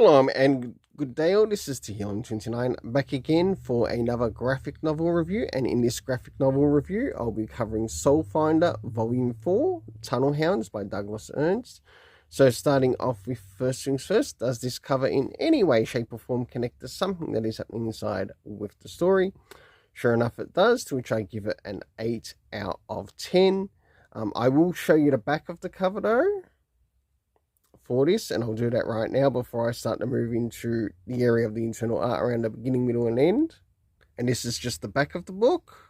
Shalom and good day all, this is Tehillim29 back again for another graphic novel review, and in this graphic novel review I'll be covering Soulfinder Volume 4, Tunnel Hounds by Douglas Ernst. So starting off with first things first, does this cover in any way, shape or form connect to something that is happening inside with the story? Sure enough it does, to which I give it an 8 out of 10. I will show you the back of the cover though for this, and I'll do that right now before I start to move into the area of the internal art around the beginning, middle and end. And this is just the back of the book.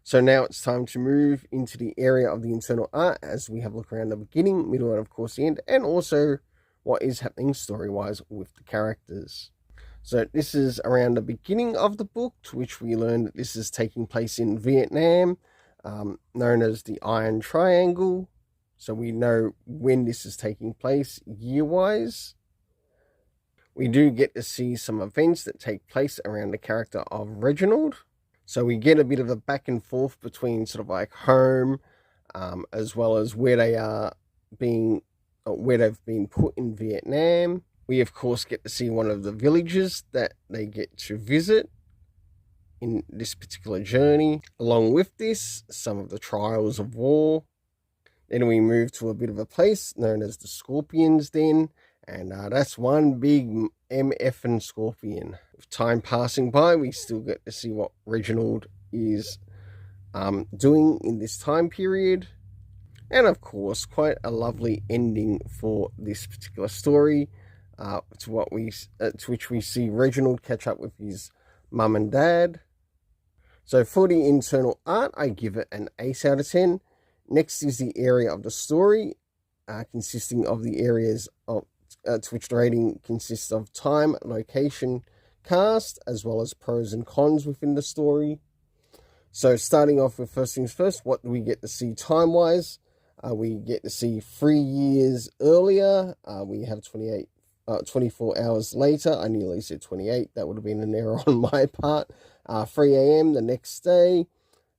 So now it's time to move into the area of the internal art as we have a look around the beginning, middle and of course the end, and also what is happening story-wise with the characters. So this is around the beginning of the book, to which we learn that this is taking place in Vietnam, known as the Iron Triangle. So we know when this is taking place year-wise. We do get to see some events that take place around the character of Reginald. So we get a bit of a back and forth between sort of like home, as well as where they are being, where they've been put in Vietnam. We of course get to see one of the villages that they get to visit in this particular journey. Along with this, some of the trials of war. Then we move to a bit of a place known as the Scorpion's Den, and that's one big MFing scorpion. With time passing by, we still get to see what Reginald is doing in this time period. And of course, quite a lovely ending for this particular story, to which we see Reginald catch up with his mum and dad. So for the internal art, I give it an 8 out of 10. Next is the area of the story, consisting of the areas of to which the rating consists of time, location, cast, as well as pros and cons within the story. So starting off with first things first, what do we get to see time-wise? We get to see 3 years earlier. We have 24 hours later. I nearly said 28. That would have been an error on my part. 3 a.m. the next day.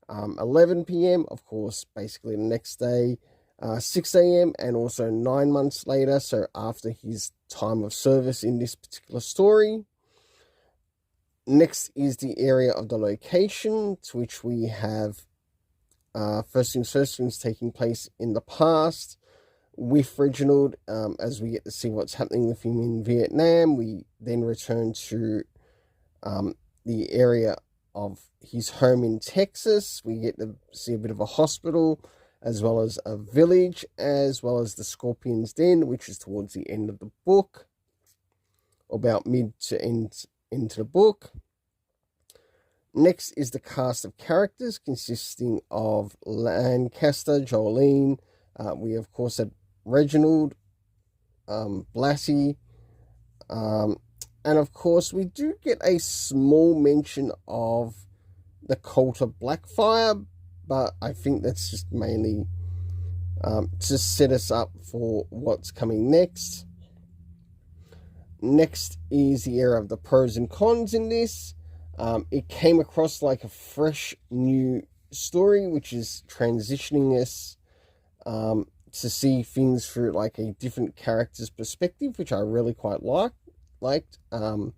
11 p.m, of course, basically the next day, 6 a.m, and also 9 months later, so after his time of service in this particular story. Next is the area of the location, to which we have first things taking place in the past with Reginald, as we get to see what's happening with him in Vietnam. We then return to the area of his home in Texas. We get to see a bit of a hospital, as well as a village, as well as the Scorpion's Den, which is towards the end of the book, about mid to end into the book. Next is the cast of characters, consisting of Lancaster, Jolene. We of course had Reginald, Blassie, and of course, we do get a small mention of the cult of Blackfire, but I think that's just mainly to set us up for what's coming next. Next is the area of the pros and cons in this. It came across like a fresh new story, which is transitioning us to see things through like a different character's perspective, which I really quite liked. And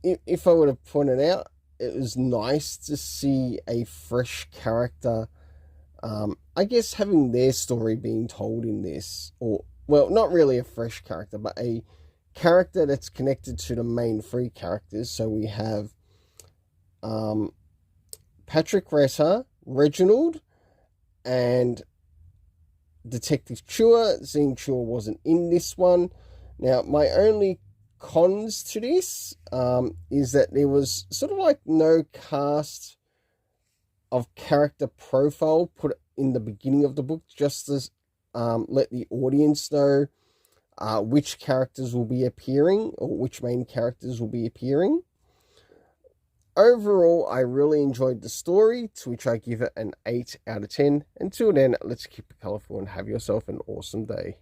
if I would have pointed out, it was nice to see a fresh character, I guess having their story being told in this, or well, not really a fresh character, but a character that's connected to the main 3 characters. So we have Patrick Ressa, Reginald, and Detective Chua. Seeing Chua wasn't in this one. Now, my only cons to this is that there was sort of like no cast of character profile put in the beginning of the book, just to let the audience know which characters will be appearing, or which main characters will be appearing. Overall, I really enjoyed the story, to which I give it an 8 out of 10. Until then, let's keep it colourful and have yourself an awesome day.